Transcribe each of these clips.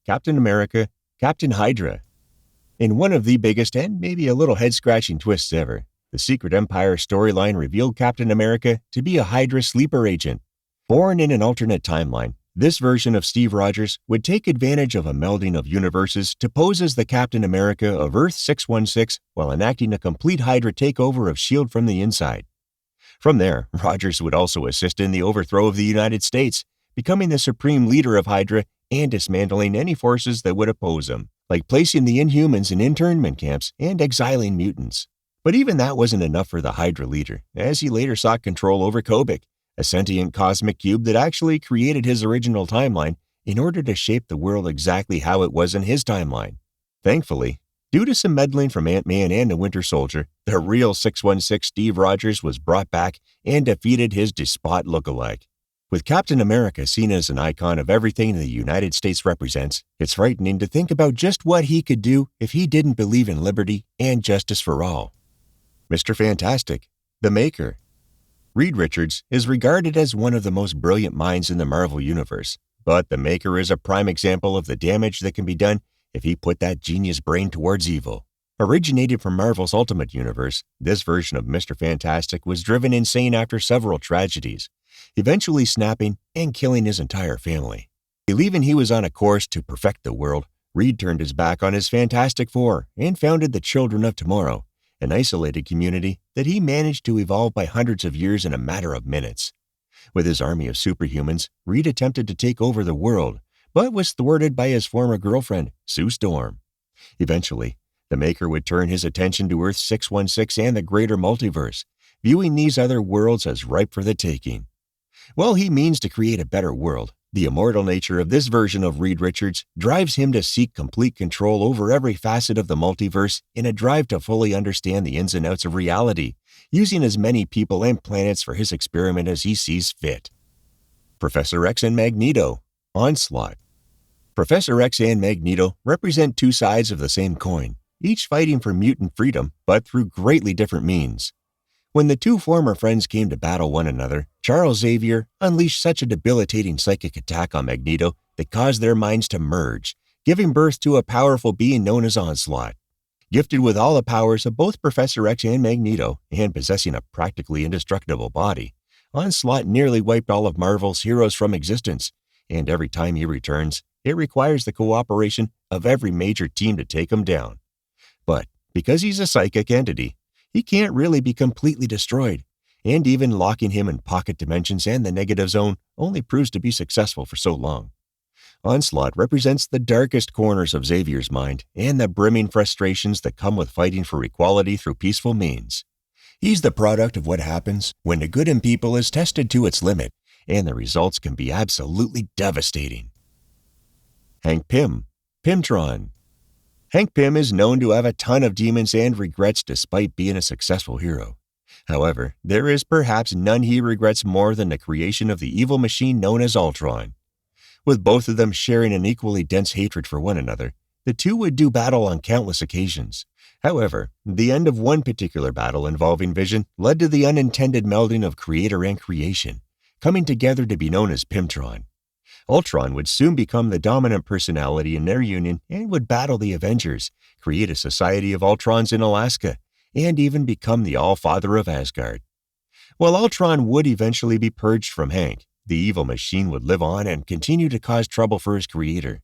Captain America, Captain Hydra. In one of the biggest and maybe a little head-scratching twists ever, the Secret Empire storyline revealed Captain America to be a Hydra sleeper agent. Born in an alternate timeline, this version of Steve Rogers would take advantage of a melding of universes to pose as the Captain America of Earth 616 while enacting a complete Hydra takeover of S.H.I.E.L.D. from the inside. From there, Rogers would also assist in the overthrow of the United States, becoming the supreme leader of Hydra and dismantling any forces that would oppose him, like placing the Inhumans in internment camps and exiling mutants. But even that wasn't enough for the Hydra leader, as he later sought control over Kobik, a sentient cosmic cube that actually created his original timeline in order to shape the world exactly how it was in his timeline. Thankfully, due to some meddling from Ant-Man and the Winter Soldier, the real 616 Steve Rogers was brought back and defeated his despot lookalike. With Captain America seen as an icon of everything the United States represents, it's frightening to think about just what he could do if he didn't believe in liberty and justice for all. Mr. Fantastic, the Maker. Reed Richards is regarded as one of the most brilliant minds in the Marvel Universe, but the Maker is a prime example of the damage that can be done if he put that genius brain towards evil. Originated from Marvel's Ultimate Universe, this version of Mr. Fantastic was driven insane after several tragedies, eventually snapping and killing his entire family. Believing he was on a course to perfect the world, Reed turned his back on his Fantastic Four and founded the Children of Tomorrow, an isolated community that he managed to evolve by hundreds of years in a matter of minutes. With his army of superhumans, Reed attempted to take over the world, but was thwarted by his former girlfriend, Sue Storm. Eventually, the Maker would turn his attention to Earth 616 and the greater multiverse, viewing these other worlds as ripe for the taking. While he means to create a better world, the immortal nature of this version of Reed Richards drives him to seek complete control over every facet of the multiverse in a drive to fully understand the ins and outs of reality, using as many people and planets for his experiment as he sees fit. Professor X and Magneto, Onslaught. Professor X and Magneto represent two sides of the same coin, each fighting for mutant freedom, but through greatly different means. When the two former friends came to battle one another, Charles Xavier unleashed such a debilitating psychic attack on Magneto that caused their minds to merge, giving birth to a powerful being known as Onslaught. Gifted with all the powers of both Professor X and Magneto, and possessing a practically indestructible body, Onslaught nearly wiped all of Marvel's heroes from existence, and every time he returns, it requires the cooperation of every major team to take him down. But because he's a psychic entity, he can't really be completely destroyed, and even locking him in pocket dimensions and the negative zone only proves to be successful for so long. Onslaught represents the darkest corners of Xavier's mind and the brimming frustrations that come with fighting for equality through peaceful means. He's the product of what happens when the good in people is tested to its limit, and the results can be absolutely devastating. Hank Pym, Pimtron. Hank Pym is known to have a ton of demons and regrets despite being a successful hero. However, there is perhaps none he regrets more than the creation of the evil machine known as Ultron. With both of them sharing an equally dense hatred for one another, the two would do battle on countless occasions. However, the end of one particular battle involving Vision led to the unintended melding of creator and creation, coming together to be known as Pimtron. Ultron would soon become the dominant personality in their union and would battle the Avengers, create a society of Ultrons in Alaska, and even become the All-Father of Asgard. While Ultron would eventually be purged from Hank, the evil machine would live on and continue to cause trouble for his creator.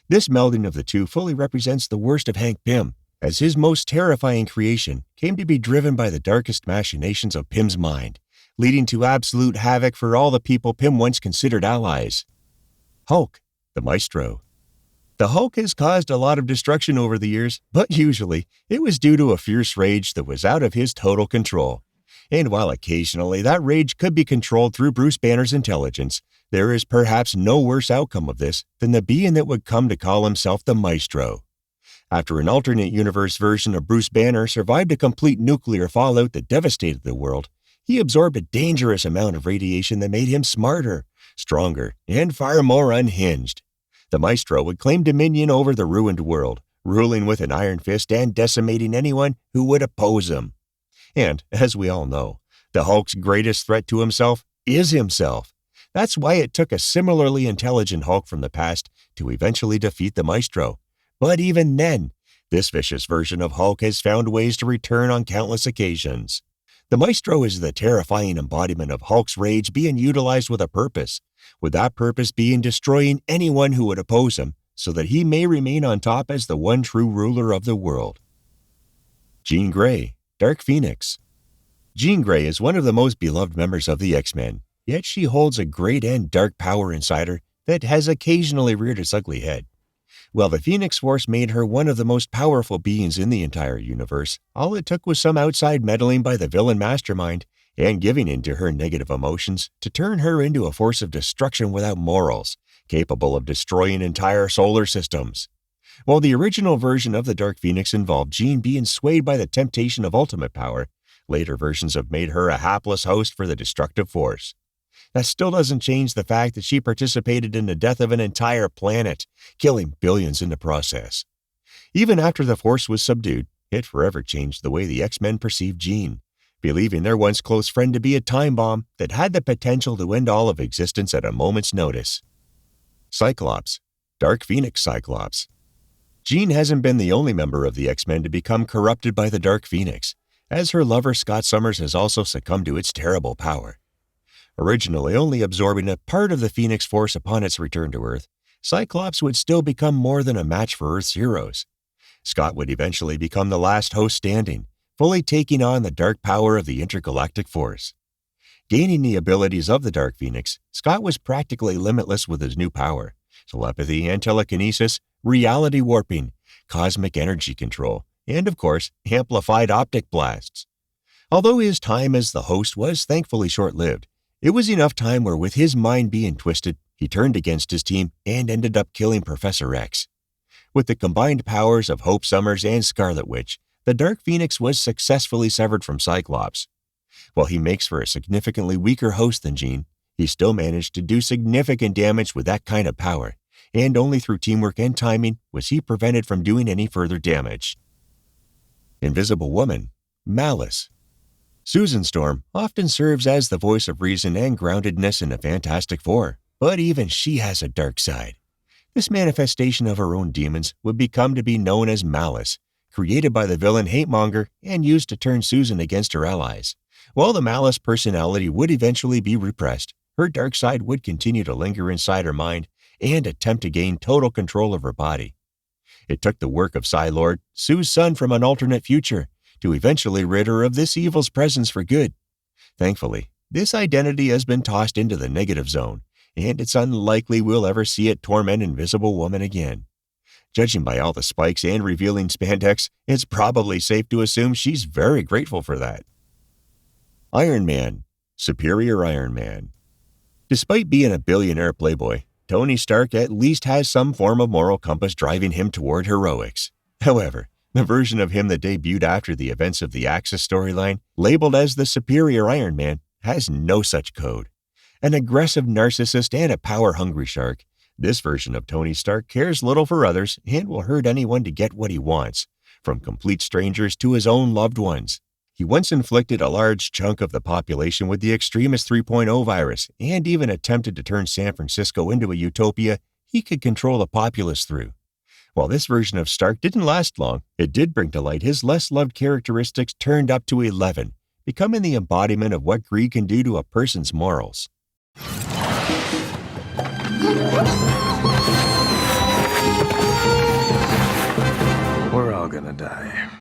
This melding of the two fully represents the worst of Hank Pym, as his most terrifying creation came to be driven by the darkest machinations of Pym's mind, leading to absolute havoc for all the people Pym once considered allies. Hulk, the Maestro. The Hulk has caused a lot of destruction over the years, but usually it was due to a fierce rage that was out of his total control. And while occasionally that rage could be controlled through Bruce Banner's intelligence, there is perhaps no worse outcome of this than the being that would come to call himself the Maestro. After an alternate universe version of Bruce Banner survived a complete nuclear fallout that devastated the world, he absorbed a dangerous amount of radiation that made him smarter, stronger, and far more unhinged. The Maestro would claim dominion over the ruined world, ruling with an iron fist and decimating anyone who would oppose him. And, as we all know, the Hulk's greatest threat to himself is himself. That's why it took a similarly intelligent Hulk from the past to eventually defeat the Maestro. But even then, this vicious version of Hulk has found ways to return on countless occasions. The Maestro is the terrifying embodiment of Hulk's rage being utilized with a purpose, with that purpose being destroying anyone who would oppose him, so that he may remain on top as the one true ruler of the world. Jean Grey, Dark Phoenix. Jean Grey is one of the most beloved members of the X-Men, yet she holds a great and dark power inside her that has occasionally reared its ugly head. While the Phoenix Force made her one of the most powerful beings in the entire universe, all it took was some outside meddling by the villain mastermind and giving in to her negative emotions to turn her into a force of destruction without morals, capable of destroying entire solar systems. While the original version of the Dark Phoenix involved Jean being swayed by the temptation of ultimate power, later versions have made her a hapless host for the destructive force. That still doesn't change the fact that she participated in the death of an entire planet, killing billions in the process. Even after the Force was subdued, it forever changed the way the X-Men perceived Jean, believing their once close friend to be a time bomb that had the potential to end all of existence at a moment's notice. Cyclops, Dark Phoenix Cyclops. Jean hasn't been the only member of the X-Men to become corrupted by the Dark Phoenix, as her lover Scott Summers has also succumbed to its terrible power. Originally only absorbing a part of the Phoenix Force upon its return to Earth, Cyclops would still become more than a match for Earth's heroes. Scott would eventually become the last host standing, fully taking on the dark power of the intergalactic force. Gaining the abilities of the Dark Phoenix, Scott was practically limitless with his new power: telepathy and telekinesis, reality warping, cosmic energy control, and of course, amplified optic blasts. Although his time as the host was thankfully short-lived, it was enough time where, with his mind being twisted, he turned against his team and ended up killing Professor X. With the combined powers of Hope Summers and Scarlet Witch, the Dark Phoenix was successfully severed from Cyclops. While he makes for a significantly weaker host than Jean, he still managed to do significant damage with that kind of power, and only through teamwork and timing was he prevented from doing any further damage. Invisible Woman, Malice. Susan Storm often serves as the voice of reason and groundedness in the Fantastic Four, but even she has a dark side. This manifestation of her own demons would become to be known as Malice, created by the villain Hatemonger and used to turn Susan against her allies. While the Malice personality would eventually be repressed, her dark side would continue to linger inside her mind and attempt to gain total control of her body. It took the work of Psylord, Sue's son from an alternate future, to eventually rid her of this evil's presence for good. Thankfully, this identity has been tossed into the negative zone, and it's unlikely we'll ever see it torment Invisible Woman again. Judging by all the spikes and revealing spandex, it's probably safe to assume she's very grateful for that. Iron Man, Superior Iron Man. Despite being a billionaire playboy, Tony Stark at least has some form of moral compass driving him toward heroics. However, the version of him that debuted after the events of the Axis storyline, labeled as the Superior Iron Man, has no such code. An aggressive narcissist and a power-hungry shark, this version of Tony Stark cares little for others and will hurt anyone to get what he wants, from complete strangers to his own loved ones. He once inflicted a large chunk of the population with the Extremis 3.0 virus and even attempted to turn San Francisco into a utopia he could control the populace through. While this version of Stark didn't last long, it did bring to light his less loved characteristics turned up to 11, becoming the embodiment of what greed can do to a person's morals. We're all gonna die.